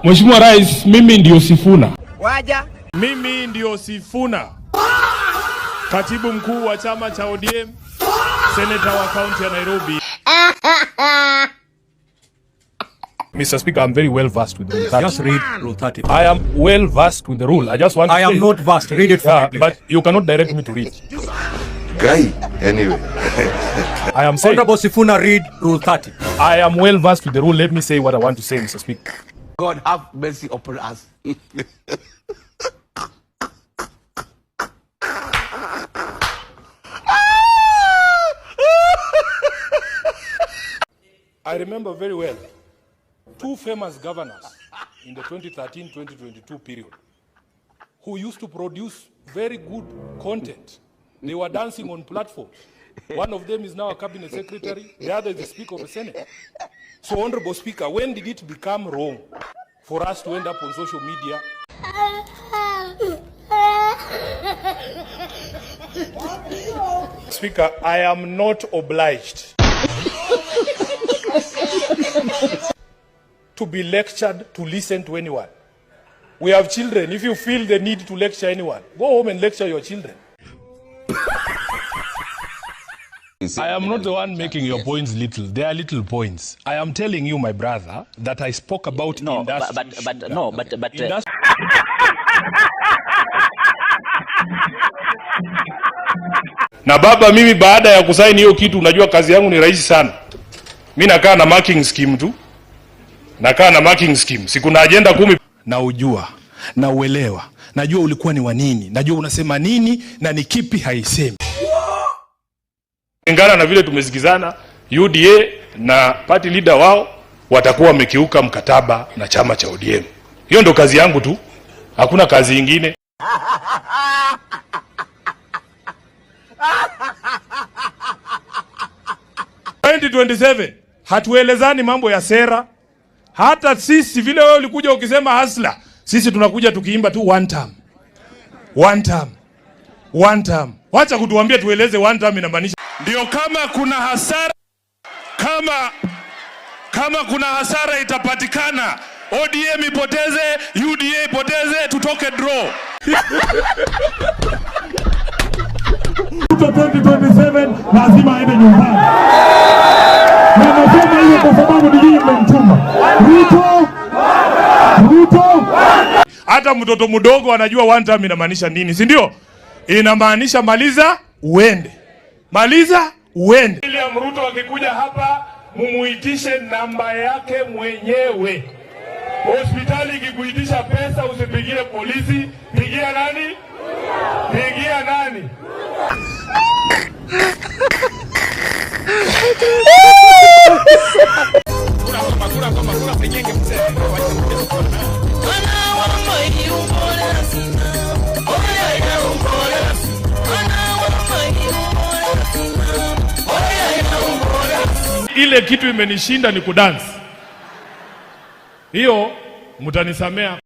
Mheshimiwa Rais, mimi ndio Sifuna. Waja. Mimi ndio Sifuna. Katibu mkuu wa chama cha ODM, Senator wa kaunti ya Nairobi. Mr. Speaker, I'm very well versed with the rule 30. Just read rule 30. I am well versed with the rule. I just want to I am not versed. Read it for me, but you cannot direct me to read. Guy, anyway. I am saying, Honorable Sifuna, read rule 30. I am well versed with the rule. Let me say what I want to say, Mr. Speaker. God have mercy upon us. I remember very well two famous governors in the 2013-2022 period who used to produce very good content. They were dancing on platforms. One of them is now a cabinet secretary, the other is the Speaker of the Senate. So, Honorable Speaker, when did it become wrong for us to end up on social media? Speaker, I am not obliged to be lectured to listen to anyone. We have children. If you feel the need to lecture anyone, go home and lecture your children. I am not the one making your points little. They are little points. I am telling you, my brother, that I spoke about industry. Na baba, mimi baada ya kusaini hiyo kitu, unajua kazi yangu ni rahisi sana. Mimi nakaa na marking scheme tu. Nakaa na marking scheme. Siku na agenda 10 na ujua, na uelewa. Najua ulikuwa ni wa nini. Najua unasema nini na ni kipi haisemi. Kulingana na vile tumesikizana, UDA na party leader wao watakuwa wamekiuka mkataba na chama cha ODM. Hiyo ndo kazi yangu tu. Hakuna kazi nyingine. In 2027 hatuelezani mambo ya sera. Hata sisi vile wewe ulikuja ukisema hasla, sisi tunakuja tukiimba tu one term. One term. One term. Wacha kutuambia tueleze one term inamaanisha. Ndio kama kuna hasara, kama kuna hasara itapatikana, ODM ipoteze, UDA ipoteze, tutoke draw. 2027 lazima aende nyumbani. Na nasema hiyo kwa sababu ni yeye mtuma. Ruto. Hata mtoto mdogo anajua one term inamaanisha nini, si ndio? Inamaanisha maliza uende. Maliza uende. William Ruto akikuja hapa, mumuitishe namba yake mwenyewe. Hospitali ikikuitisha pesa usipigie polisi, pigia nani? Pigia nani? Ile kitu imenishinda ni kudance. Hiyo mtanisamea.